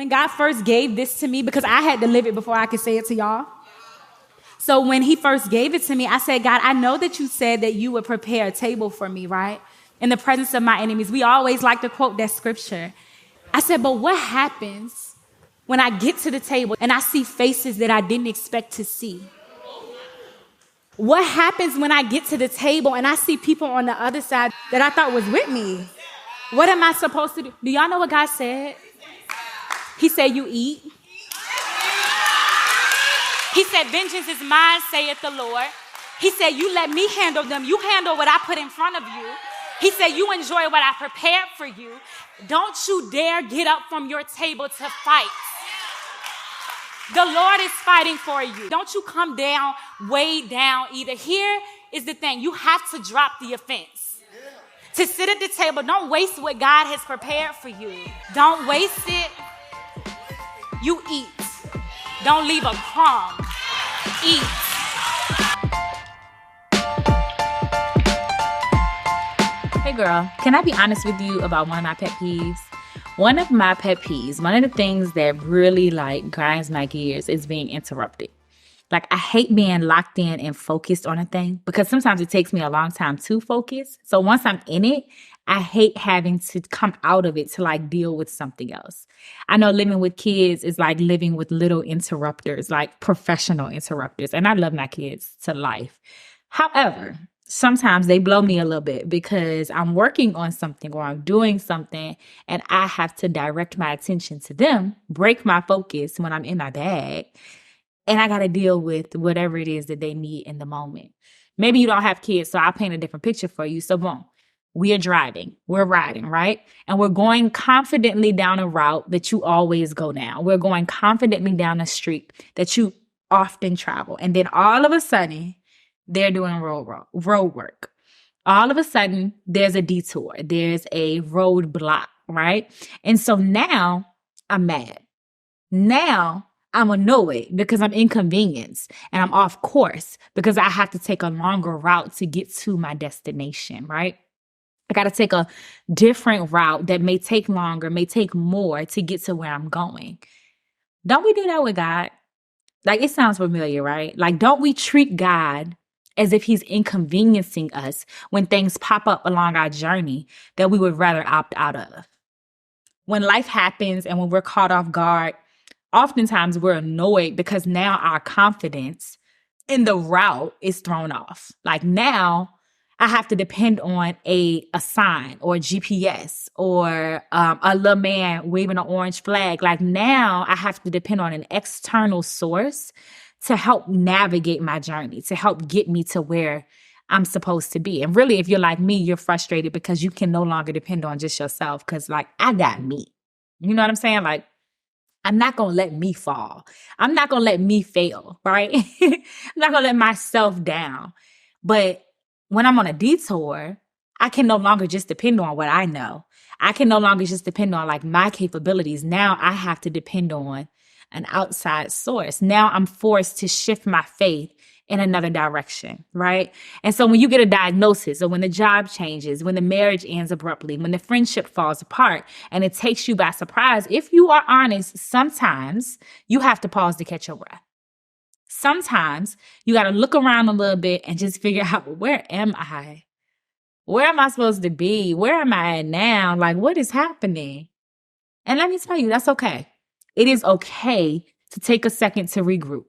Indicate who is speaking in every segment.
Speaker 1: When God first gave this to me, because I had to live it before I could say it to y'all. So when he first gave it to me, I said, God, I know that you said that you would prepare a table for me, right? In the presence of my enemies. We always like to quote that scripture. I said, but what happens when I get to the table and I see faces that I didn't expect to see? What happens when I get to the table and I see people on the other side that I thought was with me? What am I supposed to do? Do y'all know what God said? He said, you eat. He said, vengeance is mine, saith the Lord. He said, you let me handle them. You handle what I put in front of you. He said, you enjoy what I prepared for you. Don't you dare get up from your table to fight. The Lord is fighting for you. Don't you come down, way down either. Here is the thing. You have to drop the offense. To sit at the table, don't waste what God has prepared for you. Don't waste it. You eat. Don't leave a crumb. Eat.
Speaker 2: Hey girl, can I be honest with you about one of my pet peeves? One of my pet peeves, one of the things that really grinds my gears is being interrupted. I hate being locked in and focused on a thing because sometimes it takes me a long time to focus. So once I'm in it, I hate having to come out of it to deal with something else. I know living with kids is like living with little interrupters, like professional interrupters. And I love my kids to life. However, sometimes they blow me a little bit because I'm working on something or I'm doing something and I have to direct my attention to them, break my focus when I'm in my bag. And I got to deal with whatever it is that they need in the moment. Maybe you don't have kids, so I'll paint a different picture for you. So boom, we are driving, we're riding, right? And we're going confidently down a route that you always go down. We're going confidently down a street that you often travel. And then all of a sudden, they're doing road work. All of a sudden, there's a detour. There's a roadblock, right? And so now I'm mad. Now I'm annoyed because I'm inconvenienced and I'm off course because I have to take a longer route to get to my destination, right? I got to take a different route that may take longer, may take more to get to where I'm going. Don't we do that with God? It sounds familiar, right? Don't we treat God as if he's inconveniencing us when things pop up along our journey that we would rather opt out of? When life happens and when we're caught off guard, oftentimes we're annoyed because now our confidence in the route is thrown off. Now I have to depend on a sign or a GPS or a little man waving an orange flag. Now I have to depend on an external source to help navigate my journey, to help get me to where I'm supposed to be. And really, if you're like me, you're frustrated because you can no longer depend on just yourself because I got me. You know what I'm saying? I'm not going to let me fall. I'm not going to let me fail, right? I'm not going to let myself down. But when I'm on a detour, I can no longer just depend on what I know. I can no longer just depend on my capabilities. Now I have to depend on an outside source. Now I'm forced to shift my faith in another direction, right? And so when you get a diagnosis or when the job changes, when the marriage ends abruptly, when the friendship falls apart and it takes you by surprise, if you are honest, sometimes you have to pause to catch your breath. Sometimes you got to look around a little bit and just figure out, where am I? Where am I supposed to be? Where am I at now? What is happening? And let me tell you, that's okay. It is okay to take a second to regroup.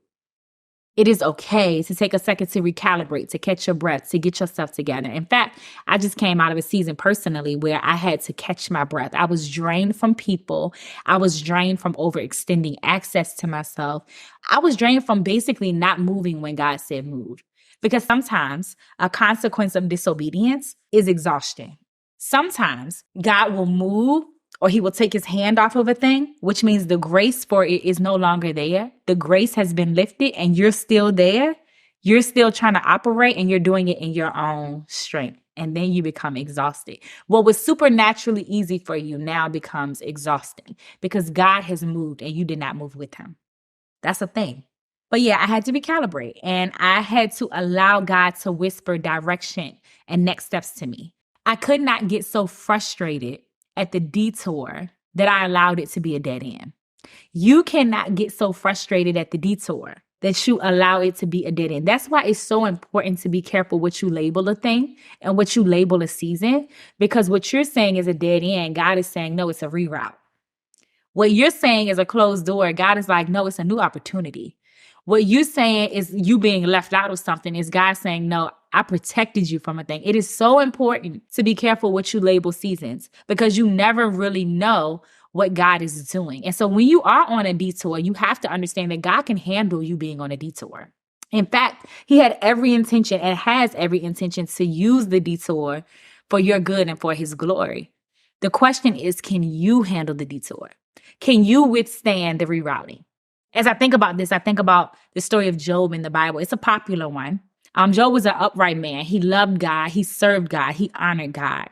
Speaker 2: It is okay to take a second to recalibrate, to catch your breath, to get yourself together. In fact, I just came out of a season personally where I had to catch my breath. I was drained from people. I was drained from overextending access to myself. I was drained from basically not moving when God said move. Because sometimes a consequence of disobedience is exhaustion. Sometimes God will move or he will take his hand off of a thing, which means the grace for it is no longer there. The grace has been lifted and you're still there. You're still trying to operate and you're doing it in your own strength. And then you become exhausted. What was supernaturally easy for you now becomes exhausting because God has moved and you did not move with him. That's a thing. But yeah, I had to recalibrate and I had to allow God to whisper direction and next steps to me. I could not get so frustrated at the detour that I allowed it to be a dead end. You cannot get so frustrated at the detour that you allow it to be a dead end. That's why it's so important to be careful what you label a thing and what you label a season, because what you're saying is a dead end. God is saying, no, it's a reroute. What you're saying is a closed door. God is like, no, it's a new opportunity. What you're saying is you being left out of something is God saying, no, I protected you from a thing. It is so important to be careful what you label seasons, because you never really know what God is doing. And so when you are on a detour, you have to understand that God can handle you being on a detour. In fact, he had every intention and has every intention to use the detour for your good and for his glory. The question is, can you handle the detour? Can you withstand the rerouting? As I think about this, I think about the story of Job in the Bible. It's a popular one. Job was an upright man. He loved God. He served God. He honored God.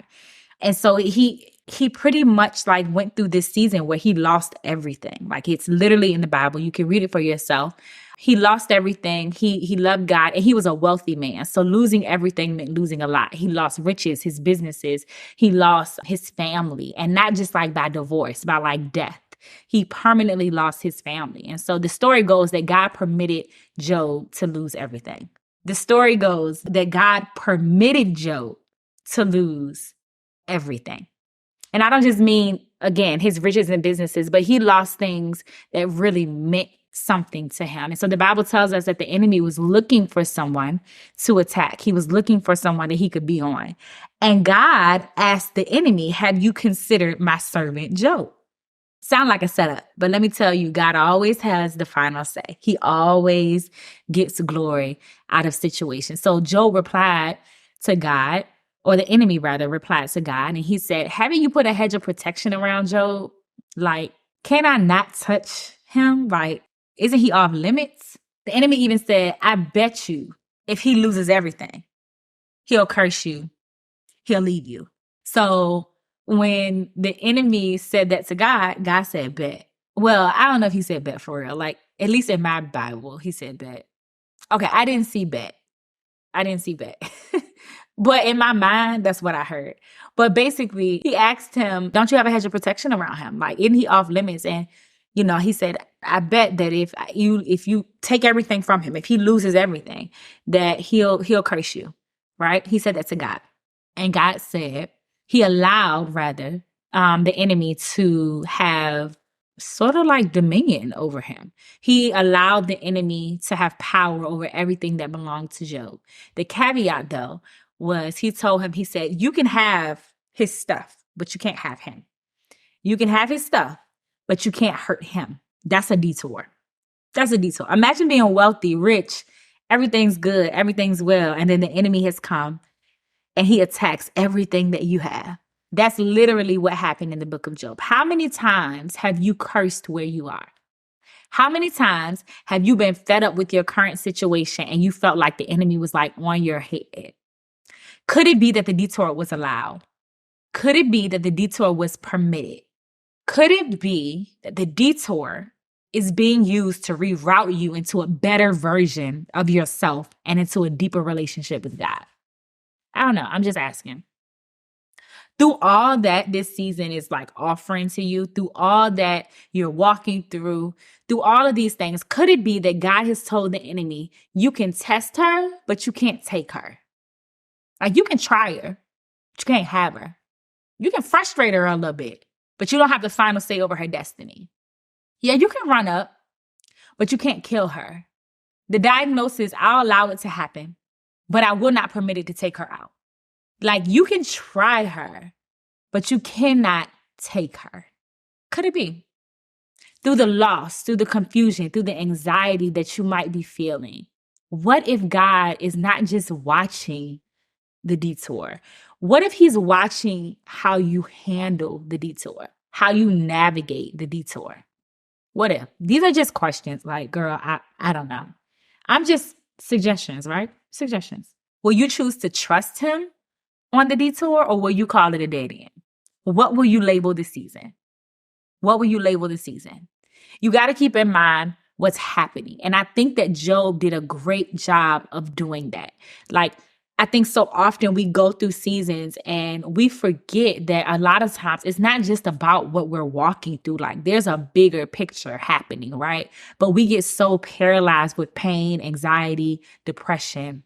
Speaker 2: And so he pretty much like went through this season where he lost everything. Like, it's literally in the Bible. You can read it for yourself. He lost everything. He loved God, and he was a wealthy man. So losing everything meant losing a lot. He lost riches, his businesses. He lost his family, and not just like by divorce, by like death. He permanently lost his family. And so the story goes that God permitted Job to lose everything. The story goes that God permitted Job to lose everything. And I don't just mean, again, his riches and businesses, but he lost things that really meant something to him. And so the Bible tells us that the enemy was looking for someone to attack. He was looking for someone that he could be on. And God asked the enemy, have you considered my servant Job? Sound like a setup, but let me tell you, God always has the final say. He always gets glory out of situations. So Job replied to God, or the enemy rather replied to God, and he said, haven't you put a hedge of protection around Job? Like, can I not touch him? Like, isn't he off limits? The enemy even said, I bet you if he loses everything, he'll curse you. He'll leave you. So when the enemy said that to God, God said, bet. Well, I don't know if he said bet for real. Like, at least in my Bible, he said bet. Okay, I didn't see bet. But in my mind, that's what I heard. But basically, he asked him, don't you have a hedge of protection around him? Like, isn't he off limits? And, he said, I bet that if you take everything from him, if he loses everything, that he'll curse you, right? He said that to God. And God said, he allowed, rather, the enemy to have sort of like dominion over him. He allowed the enemy to have power over everything that belonged to Job. The caveat, though, was he told him, he said, you can have his stuff, but you can't have him. You can have his stuff, but you can't hurt him. That's a detour. That's a detour. Imagine being wealthy, rich, everything's good, everything's well, and then the enemy has come and he attacks everything that you have. That's literally what happened in the book of Job. How many times have you cursed where you are? How many times have you been fed up with your current situation and you felt like the enemy was like on your head? Could it be that the detour was allowed? Could it be that the detour was permitted? Could it be that the detour is being used to reroute you into a better version of yourself and into a deeper relationship with God? I don't know. I'm just asking. Through all that this season is like offering to you, through all that you're walking through all of these things, could it be that God has told the enemy, you can test her, but you can't take her? Like, you can try her, but you can't have her. You can frustrate her a little bit, but you don't have the final say over her destiny. Yeah, you can run up, but you can't kill her. The diagnosis, I'll allow it to happen, but I will not permit it to take her out. Like, you can try her, but you cannot take her. Could it be? Through the loss, through the confusion, through the anxiety that you might be feeling, what if God is not just watching the detour? What if he's watching how you handle the detour, how you navigate the detour? What if? These are just questions. Like, girl, I don't know. I'm just suggestions, right? Suggestions. Will you choose to trust him on the detour, or will you call it a dead end? What will you label this season? What will you label this season? You got to keep in mind what's happening. And I think that Job did a great job of doing that. Like, I think so often we go through seasons and we forget that a lot of times it's not just about what we're walking through. Like there's a bigger picture happening, right? But we get so paralyzed with pain, anxiety, depression,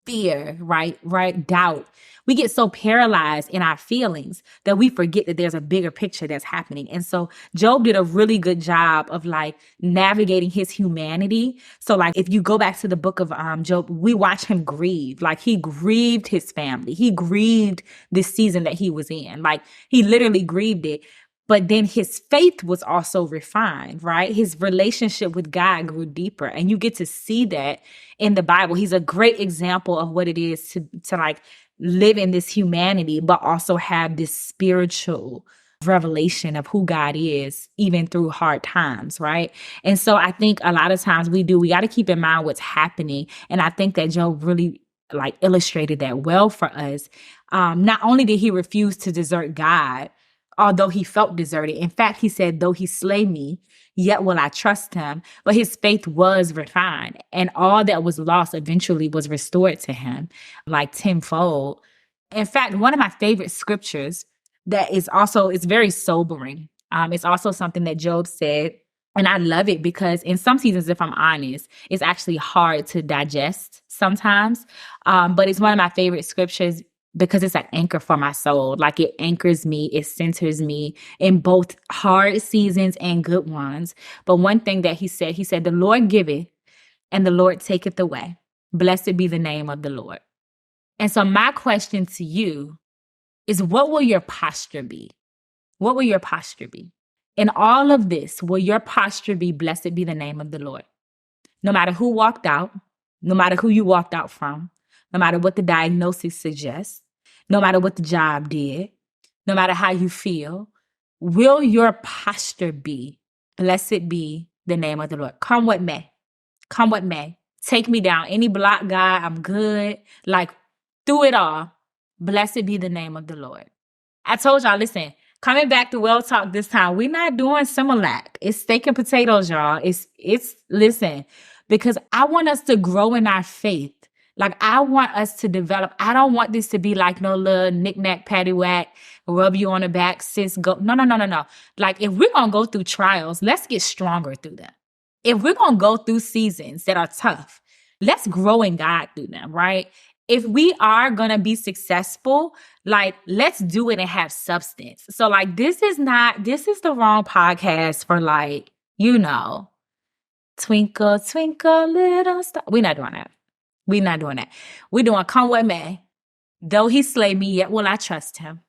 Speaker 2: fear, right, doubt. We get so paralyzed in our feelings that we forget that there's a bigger picture that's happening. And so Job did a really good job of like navigating his humanity. So like if you go back to the book of Job, we watch him grieve. Like he grieved his family. He grieved this season that he was in. Like he literally grieved it. But then his faith was also refined, right? His relationship with God grew deeper. And you get to see that in the Bible. He's a great example of what it is to like live in this humanity, but also have this spiritual revelation of who God is, even through hard times, right? And so I think a lot of times we got to keep in mind what's happening. And I think that Job really like illustrated that well for us. Not only did he refuse to desert God, although he felt deserted. In fact, he said, though he slay me, yet will I trust him. But his faith was refined, and all that was lost eventually was restored to him like tenfold. In fact, one of my favorite scriptures that is also, it's very sobering. It's also something that Job said, and I love it because in some seasons, if I'm honest, it's actually hard to digest sometimes. But it's one of my favorite scriptures because it's an anchor for my soul. Like it anchors me, it centers me in both hard seasons and good ones. But one thing that he said, the Lord giveth and the Lord taketh away. Blessed be the name of the Lord. And so my question to you is, what will your posture be? What will your posture be? In all of this, will your posture be blessed be the name of the Lord? No matter who walked out, no matter who you walked out from, no matter what the diagnosis suggests, no matter what the job did, no matter how you feel, will your posture be, blessed be the name of the Lord? Come what may. Come what may. Take me down. Any block, God, I'm good. Like, through it all, blessed be the name of the Lord. I told y'all, listen, coming back to Well Talk this time, we're not doing Similac. It's steak and potatoes, y'all. Listen, because I want us to grow in our faith. Like, I want us to develop. I don't want this to be like no little knick-knack, paddywhack, rub you on the back, sis, go. No. Like, if we're going to go through trials, let's get stronger through them. If we're going to go through seasons that are tough, let's grow in God through them, right? If we are going to be successful, like, let's do it and have substance. So, like, this is the wrong podcast for, like, twinkle, twinkle, little star. We're not doing that. We're not doing that. We're doing come what may. Though he slay me, yet will I trust him.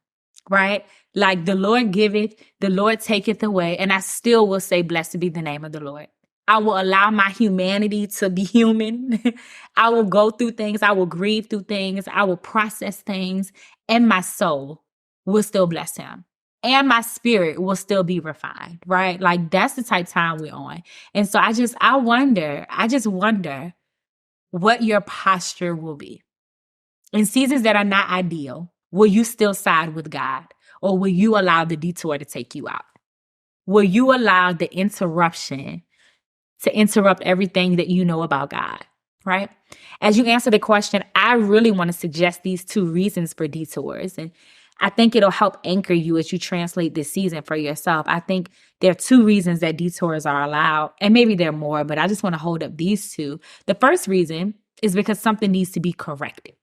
Speaker 2: Right? Like the Lord giveth, the Lord taketh away. And I still will say, blessed be the name of the Lord. I will allow my humanity to be human. I will go through things. I will grieve through things. I will process things. And my soul will still bless him. And my spirit will still be refined. Right? Like that's the type of time we're on. And so I just wonder what your posture will be. In seasons that are not ideal, will you still side with God? Or will you allow the detour to take you out? Will you allow the interruption to interrupt everything that you know about God, right? As you answer the question, I really want to suggest these 2 reasons for detours. And I think it'll help anchor you as you translate this season for yourself. I think there are 2 reasons that detours are allowed, and maybe there are more, but I just want to hold up these 2. The first reason is because something needs to be corrected.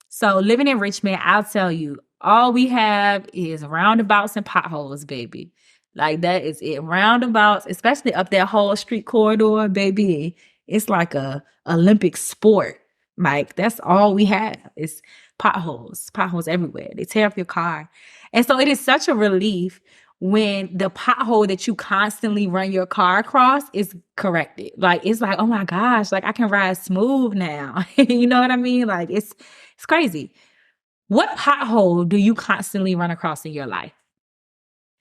Speaker 2: So living in Richmond, I'll tell you, all we have is roundabouts and potholes, baby. Like that is it. Roundabouts, especially up that whole street corridor, baby. It's like a Olympic sport. Like that's all we have is potholes everywhere. They tear up your car. And so it is such a relief when the pothole that you constantly run your car across is corrected. Like, it's like, oh my gosh, like I can ride smooth now. You know what I mean? Like it's crazy. What pothole do you constantly run across in your life?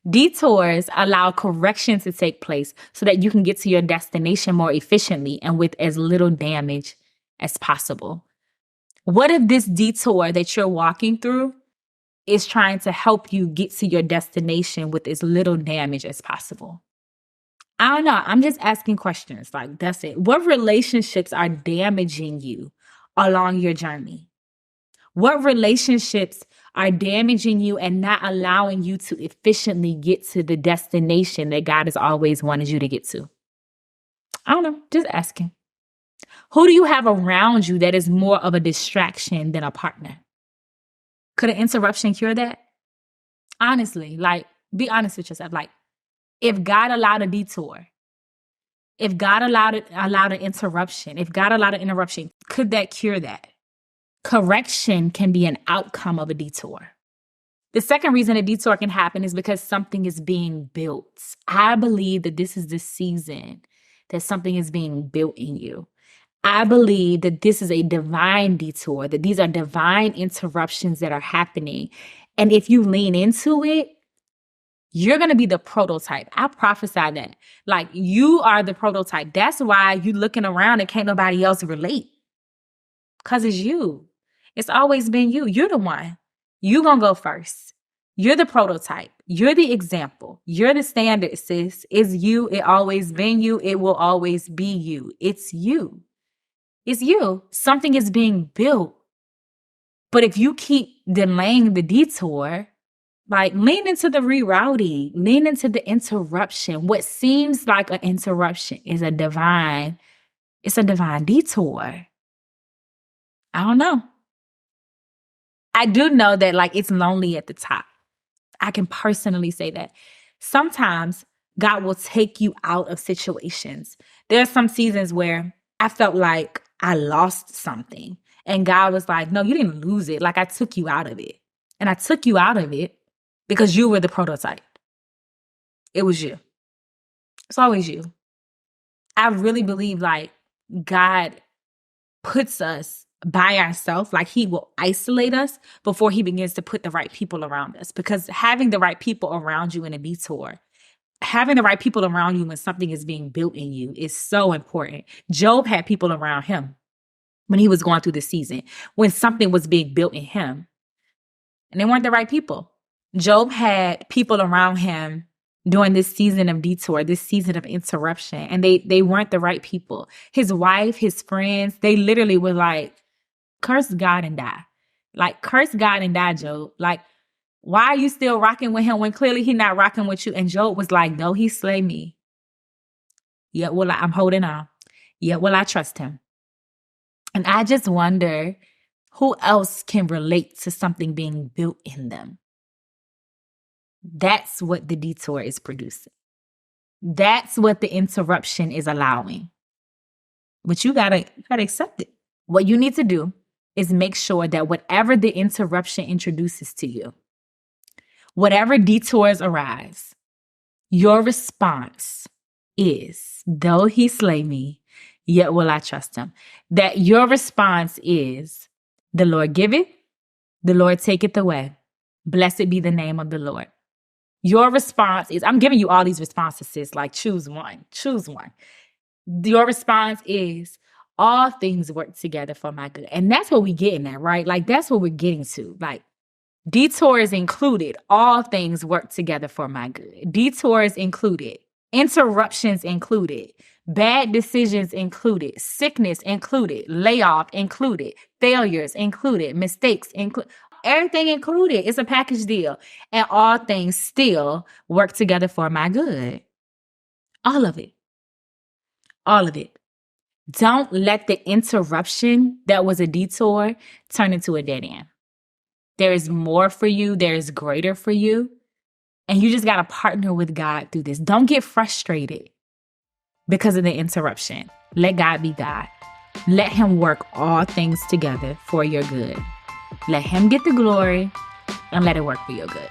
Speaker 2: Detours allow correction to take place so that you can get to your destination more efficiently and with as little damage as possible. What if this detour that you're walking through is trying to help you get to your destination with as little damage as possible? I don't know. I'm just asking questions. Like, that's it. What relationships are damaging you along your journey? What relationships are damaging you and not allowing you to efficiently get to the destination that God has always wanted you to get to? I don't know, just asking. Who do you have around you that is more of a distraction than a partner? Could an interruption cure that? Honestly, like, be honest with yourself. Like, if God allowed a detour, if God allowed an interruption, if God allowed an interruption, could that cure that? Correction can be an outcome of a detour. The second reason a detour can happen is because something is being built. I believe that this is the season that something is being built in you. I believe that this is a divine detour, that these are divine interruptions that are happening. And if you lean into it, you're going to be the prototype. I prophesy that. Like, you are the prototype. That's why you looking around and can't nobody else relate. Because it's you. It's always been you. You're the one. You going to go first. You're the prototype. You're the example. You're the standard, sis. It's you. It always been you. It will always be you. It's you. It's you. Something is being built. But if you keep delaying the detour, like, lean into the rerouting, lean into the interruption. What seems like an interruption is a divine detour. I don't know. I do know that, like, it's lonely at the top. I can personally say that. Sometimes God will take you out of situations. There are some seasons where I felt like I lost something. And God was like, no, you didn't lose it. Like, I took you out of it. And I took you out of it because you were the prototype. It was you. It's always you. I really believe, like, God puts us by ourselves, like he will isolate us before he begins to put the right people around us. Because having the right people around you in a detour, having the right people around you when something is being built in you is so important. Job had people around him when he was going through the season, when something was being built in him, and they weren't the right people. Job had people around him during this season of detour, this season of interruption, and they weren't the right people. His wife, his friends, they literally were like, curse God and die. Like, curse God and die, Job. Like, why are you still rocking with him when clearly he's not rocking with you? And Job was like, though he slay me, yet will I'm holding on. Yet will I trust him. And I just wonder who else can relate to something being built in them. That's what the detour is producing. That's what the interruption is allowing. But you gotta accept it. What you need to do is make sure that whatever the interruption introduces to you, whatever detours arise, your response is, though he slay me, yet will I trust him. That your response is, the Lord giveth, the Lord taketh away. Blessed be the name of the Lord. Your response is, I'm giving you all these responses, sis, like choose one. Your response is, all things work together for my good. And that's what we're getting at, right? Like, that's what we're getting to. Like, detours included, all things work together for my good. Detours included, interruptions included, bad decisions included, sickness included, layoff included, failures included, mistakes included. Everything included. It's a package deal. And all things still work together for my good. All of it. All of it. Don't let the interruption that was a detour turn into a dead end. There is more for you. There is greater for you. And you just got to partner with God through this. Don't get frustrated because of the interruption. Let God be God. Let him work all things together for your good. Let him get the glory and let it work for your good.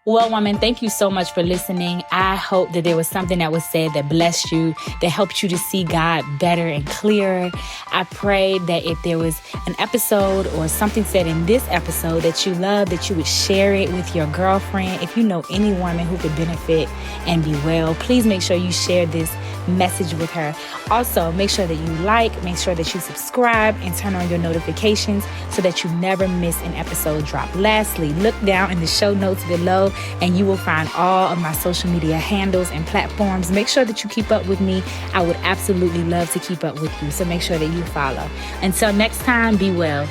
Speaker 2: Well, woman, thank you so much for listening. I hope that there was something that was said that blessed you, that helped you to see God better and clearer. I pray that if there was an episode or something said in this episode that you love, that you would share it with your girlfriend. If you know any woman who could benefit and be well, please make sure you share this message with her. Also, make sure that you make sure that you subscribe and turn on your notifications so that you never miss an episode drop. Lastly, look down in the show notes below and you will find all of my social media handles and platforms. Make sure that you keep up with me. I would absolutely love to keep up with you, so make sure that you follow. Until next time, be well.